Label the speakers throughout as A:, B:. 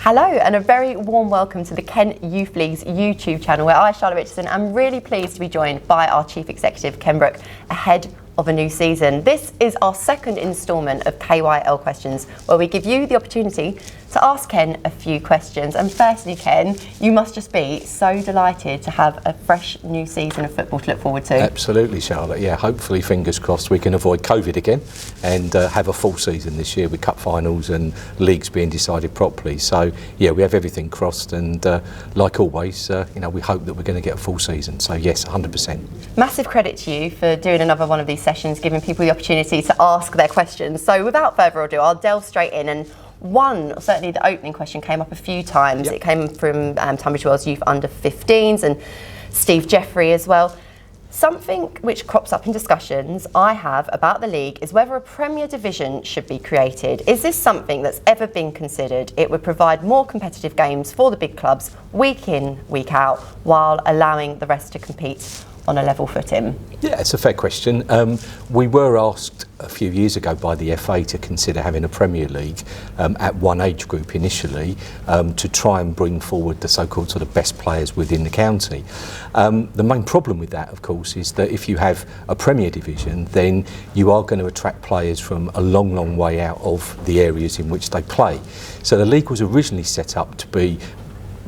A: Hello and a very warm welcome to the Kent Youth League's YouTube channel, where I, Charlotte Richardson, am really pleased to be joined by our Chief Executive, Ken Brooke, ahead of a new season. This is our second instalment of KYL Questions, where we give you the opportunity to ask Ken a few questions. And firstly, Ken, you must just be so delighted to have a fresh new season of football to look forward to.
B: Absolutely, Charlotte. Yeah, hopefully, fingers crossed, we can avoid COVID again and have a full season this year with cup finals and leagues being decided properly. So, yeah, we have everything crossed, and like always, we hope that we're going to get a full season. So, yes, 100%.
A: Massive credit to you for doing another one of these sessions, giving people the opportunity to ask their questions. So, without further ado, I'll delve straight in. And certainly the opening question came up a few times. Yep. It came from Tunbridge Wells Youth Under 15s and Steve Jeffrey as well. Something which crops up in discussions I have about the league is whether a Premier Division should be created. Is this something that's ever been considered? It would provide more competitive games for the big clubs week in, week out, while allowing the rest to compete on a level footing.
B: Yeah, it's a fair question. We were asked a few years ago by the FA to consider having a Premier League at one age group initially to try and bring forward the so-called sort of best players within the county. The main problem with that, of course, is that if you have a Premier Division, then you are going to attract players from a long, long way out of the areas in which they play. So the league was originally set up to be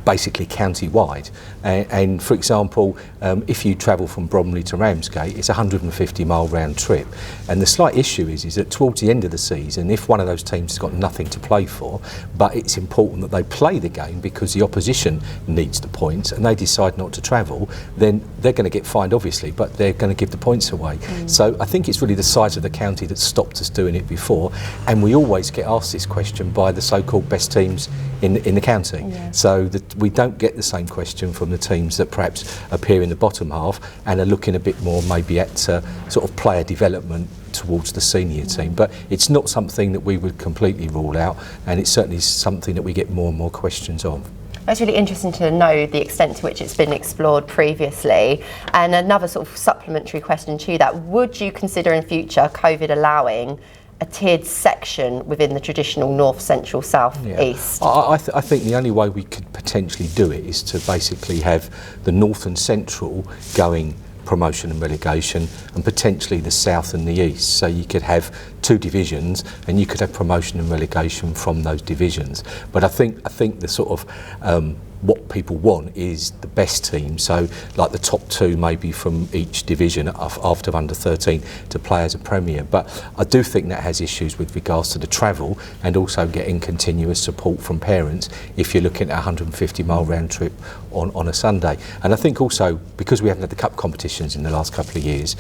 B: basically county-wide, and for example, if you travel from Bromley to Ramsgate, it's a 150-mile round trip, and the slight issue is that towards the end of the season, if one of those teams has got nothing to play for, but it's important that they play the game because the opposition needs the points, and they decide not to travel, then they're going to get fined, obviously, but they're going to give the points away. So I think it's really the size of the county that stopped us doing it before, and we always get asked this question by the so-called best teams in the county. Yeah. So that we don't get the same question from the teams that perhaps appear in the bottom half and are looking a bit more maybe at sort of player development towards the senior team. But it's not something that we would completely rule out, and it's certainly something that we get more and more questions on.
A: That's really interesting to know the extent to which it's been explored previously. And another sort of supplementary question to that, would you consider in future COVID allowing a tiered section within the traditional north, central, south, east?
B: I think the only way we could potentially do it is to basically have the north and central going promotion and relegation, and potentially the south and the east. So you could have two divisions, and you could have promotion and relegation from those divisions. But I think the sort of what people want is the best team, so like the top two maybe from each division after under 13 to play as a Premier. But I do think that has issues with regards to the travel and also getting continuous support from parents if you're looking at a 150-mile round trip on a Sunday. And I think also, because we haven't had the cup competitions in the last couple of years,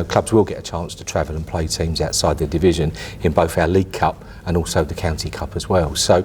B: clubs will get a chance to travel and play teams outside their division in both our League Cup and also the County Cup as well. So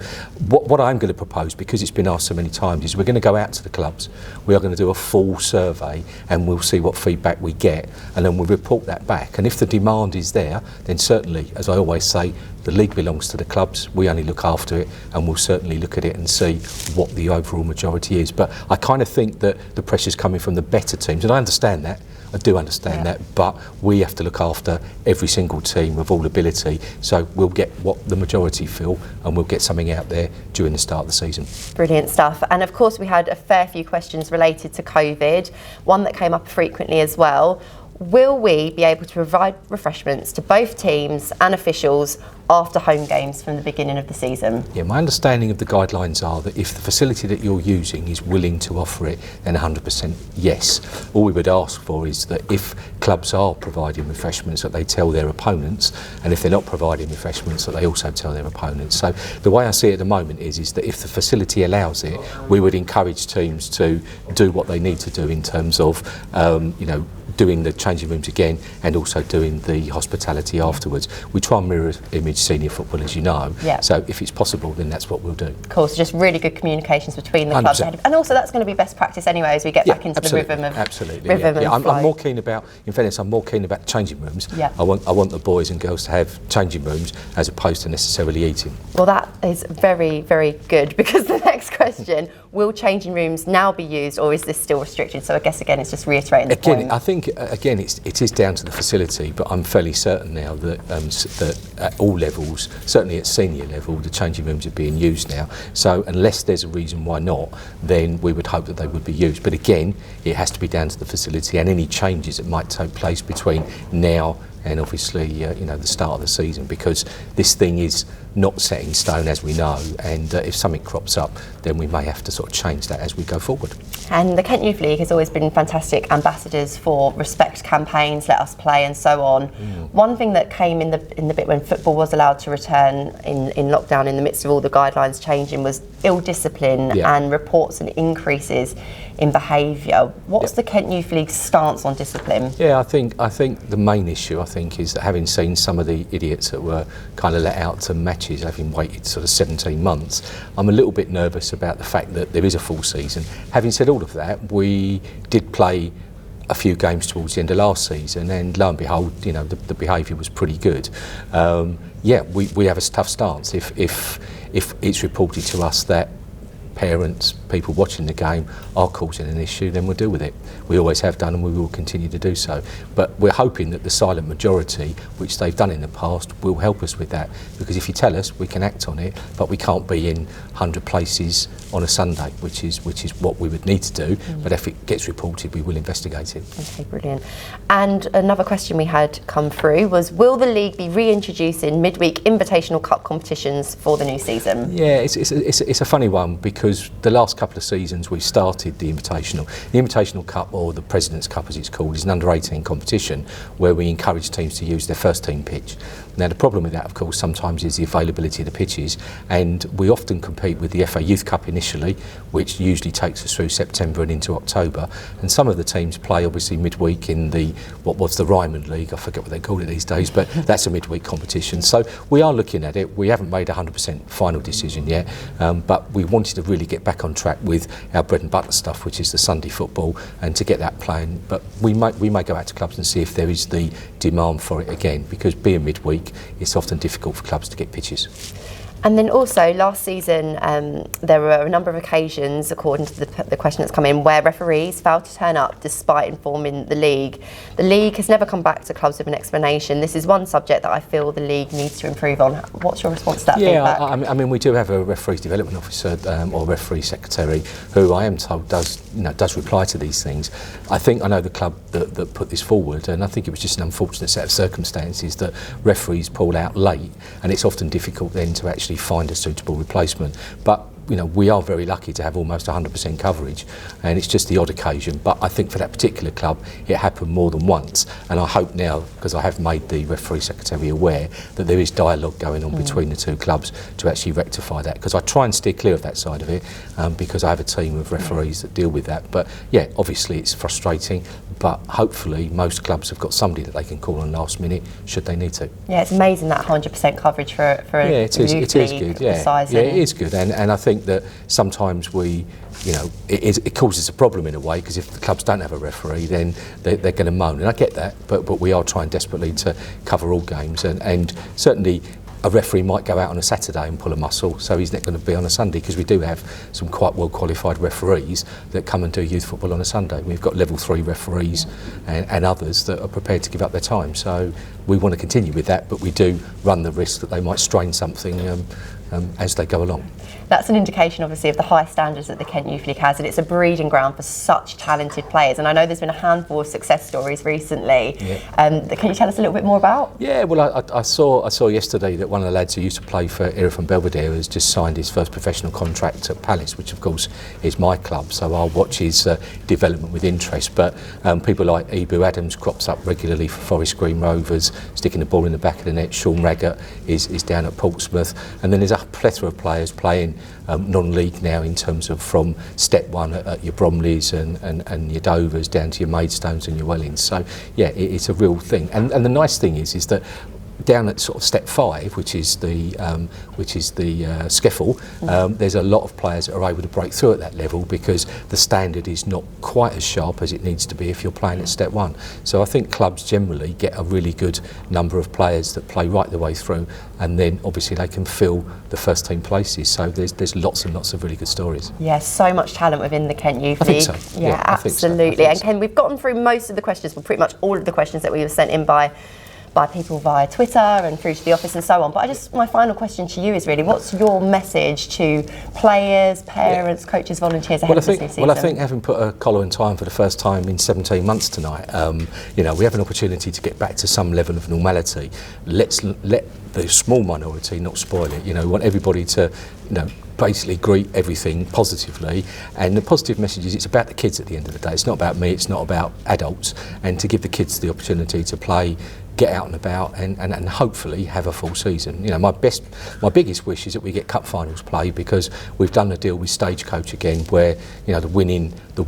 B: what I'm going to propose, because it's been asked so many times, is we're going to go out to the clubs, we are going to do a full survey, and we'll see what feedback we get, and then we'll report that back. And if the demand is there, then certainly, as I always say, the league belongs to the clubs, we only look after it, and we'll certainly look at it and see what the overall majority is. But I kind of think that the pressure's coming from the better teams, and I understand that. I do understand that, but we have to look after every single team with all ability, so we'll get what the majority feel, and we'll get something out there during the start of the season.
A: Brilliant stuff. And of course we had a fair few questions related to COVID, one that came up frequently as well. Will we be able to provide refreshments to both teams and officials after home games from the beginning of the season?
B: Yeah, my understanding of the guidelines are that if the facility that you're using is willing to offer it, then 100% yes. All we would ask for is that if clubs are providing refreshments, that they tell their opponents, and if they're not providing refreshments, that they also tell their opponents. So the way I see it at the moment is that if the facility allows it, we would encourage teams to do what they need to do in terms of doing the changing rooms again, and also doing the hospitality afterwards. We try and mirror image senior football, as you know. Yeah. So if it's possible, then that's what we'll do.
A: Of course, just really good communications between the 100%. Clubs, and also that's going to be best practice anyway as we get back into the rhythm of
B: I'm more keen about, in fairness, I'm more keen about changing rooms. Yeah. I want the boys and girls to have changing rooms as opposed to necessarily eating.
A: Well, that is very, very good, because the next question, will changing rooms now be used, or is this still restricted? So I guess again it's just reiterating the point.
B: I think again it is down to the facility, but I'm fairly certain now that that at all levels, certainly at senior level, the changing rooms are being used now. So unless there's a reason why not, then we would hope that they would be used. But again, it has to be down to the facility and any changes that might take place between now and obviously the start of the season, because this thing is not set in stone, as we know, and if something crops up, then we may have to sort of change that as we go forward.
A: And the Kent Youth League has always been fantastic ambassadors for respect campaigns, let us play, and so on. One thing that came in the bit when football was allowed to return in lockdown, in the midst of all the guidelines changing, was ill discipline and reports and increases in behaviour. What's the Kent Youth League's stance on discipline?
B: Yeah, I think the main issue is that having seen some of the idiots that were kind of let out to matches, having waited sort of 17 months, I'm a little bit nervous about the fact that there is a full season. Having said all of that, we did play a few games towards the end of last season, and lo and behold, the behaviour was pretty good. We have a tough stance. If it's reported to us that parents, people watching the game are causing an issue, then we'll deal with it. We always have done and we will continue to do so. But we're hoping that the silent majority, which they've done in the past, will help us with that. Because if you tell us, we can act on it, but we can't be in 100 places on a Sunday, which is what we would need to do. But if it gets reported, we will investigate it.
A: Okay, brilliant. And another question we had come through was, will the league be reintroducing midweek invitational cup competitions for the new season?
B: Yeah, it's a funny one, because the last couple of seasons we've started the Invitational. The Invitational Cup, or the President's Cup as it's called, is an under-18 competition where we encourage teams to use their first team pitch. Now the problem with that, of course, sometimes is the availability of the pitches, and we often compete with the FA Youth Cup initially, which usually takes us through September and into October, and some of the teams play obviously midweek in what was the Ryman League, I forget what they call it these days, but that's a midweek competition. So we are looking at it. We haven't made a 100% final decision yet, but we wanted to really get back on track with our bread and butter stuff, which is the Sunday football, and to get that playing. But we may go out to clubs and see if there is the demand for it again, because being midweek, it's often difficult for clubs to get pitches.
A: And then also last season there were a number of occasions, according to the question that's come in, where referees failed to turn up despite informing the league. The league has never come back to clubs with an explanation. This is one subject that I feel the league needs to improve on. What's your response to that feedback?
B: I mean, we do have a referees development officer or referee secretary who I am told does reply to these things. I know the club that put this forward, and I think it was just an unfortunate set of circumstances that referees pulled out late, and it's often difficult then to actually find a suitable replacement. But we are very lucky to have almost 100% coverage, and it's just the odd occasion. But I think for that particular club, it happened more than once, and I hope now, because I have made the referee secretary aware, that there is dialogue going on between the two clubs to actually rectify that. Because I try and steer clear of that side of it, because I have a team of referees that deal with that. But yeah, obviously it's frustrating, but hopefully most clubs have got somebody that they can call on last minute should they need to.
A: Yeah, it's amazing that 100% coverage for a youth league
B: good. Yeah,
A: size.
B: Yeah, it is good, and I think that sometimes it causes a problem in a way, because if the clubs don't have a referee, then they're going to moan, and I get that, but we are trying desperately to cover all games, and certainly a referee might go out on a Saturday and pull a muscle, so he's not going to be on a Sunday, because we do have some quite well qualified referees that come and do youth football on a Sunday. We've got level 3 referees and others that are prepared to give up their time, so we want to continue with that, but we do run the risk that they might strain something as they go along.
A: That's an indication, obviously, of the high standards that the Kent Youth League has, and it's a breeding ground for such talented players. And I know there's been a handful of success stories recently. Can you tell us a little bit more about?
B: Yeah, well, I saw yesterday that one of the lads who used to play for Erith and Belvedere has just signed his first professional contract at Palace, which of course is my club, so I'll watch his development with interest. But people like Ibu Adams crops up regularly for Forest Green Rovers, sticking the ball in the back of the net. Sean Raggett is down at Portsmouth, and then there's a plethora of players playing non-league now, in terms of from step 1 at your Bromleys and your Dovers down to your Maidstones and your Wellings. So yeah, it's a real thing, and the nice thing is that down at sort of step 5, which is the skiffle, there's a lot of players that are able to break through at that level because the standard is not quite as sharp as it needs to be if you're playing at step 1. So I think clubs generally get a really good number of players that play right the way through, and then obviously they can fill the first team places. So there's lots and lots of really good stories.
A: Yeah, so much talent within the Kent Youth League.
B: I think so.
A: Yeah, absolutely. And Ken, we've gotten through most of the questions, well, pretty much all of the questions that we were sent in by people via Twitter and through to the office and so on. But my final question to you is really, what's your message to players, parents, coaches, volunteers ahead of this new season?
B: Well, I think having put a collar and tie on for the first time in 17 months tonight, we have an opportunity to get back to some level of normality. Let's let the small minority not spoil it. We want everybody to, basically greet everything positively, and the positive message is it's about the kids at the end of the day. It's not about me, it's not about adults, and to give the kids the opportunity to play, get out and about, and hopefully have a full season. My biggest wish is that we get cup finals played, because we've done a deal with Stagecoach again, where the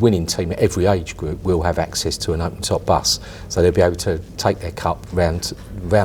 B: winning team at every age group will have access to an open top bus, so they'll be able to take their cup round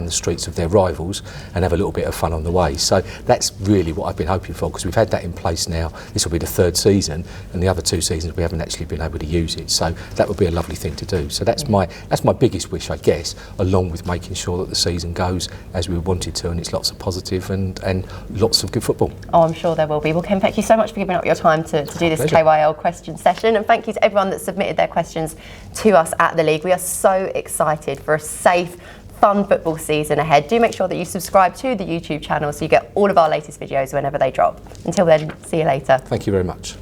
B: the streets of their rivals and have a little bit of fun on the way. So that's really what I've been hoping for, because we've had that in place now. This will be the 3rd season, and the other 2 seasons we haven't actually been able to use it. So that would be a lovely thing to do. So that's my biggest wish, I guess, along with making sure that the season goes as we want it to, and it's lots of positive and lots of good football.
A: Oh, I'm sure there will be. Well, Ken, thank you so much for giving up your time to do this KYL question session, and thank you to everyone that submitted their questions to us at the league. We are so excited for a safe, fun football season ahead. Do make sure that you subscribe to the YouTube channel so you get all of our latest videos whenever they drop. Until then, see you later.
B: Thank you very much.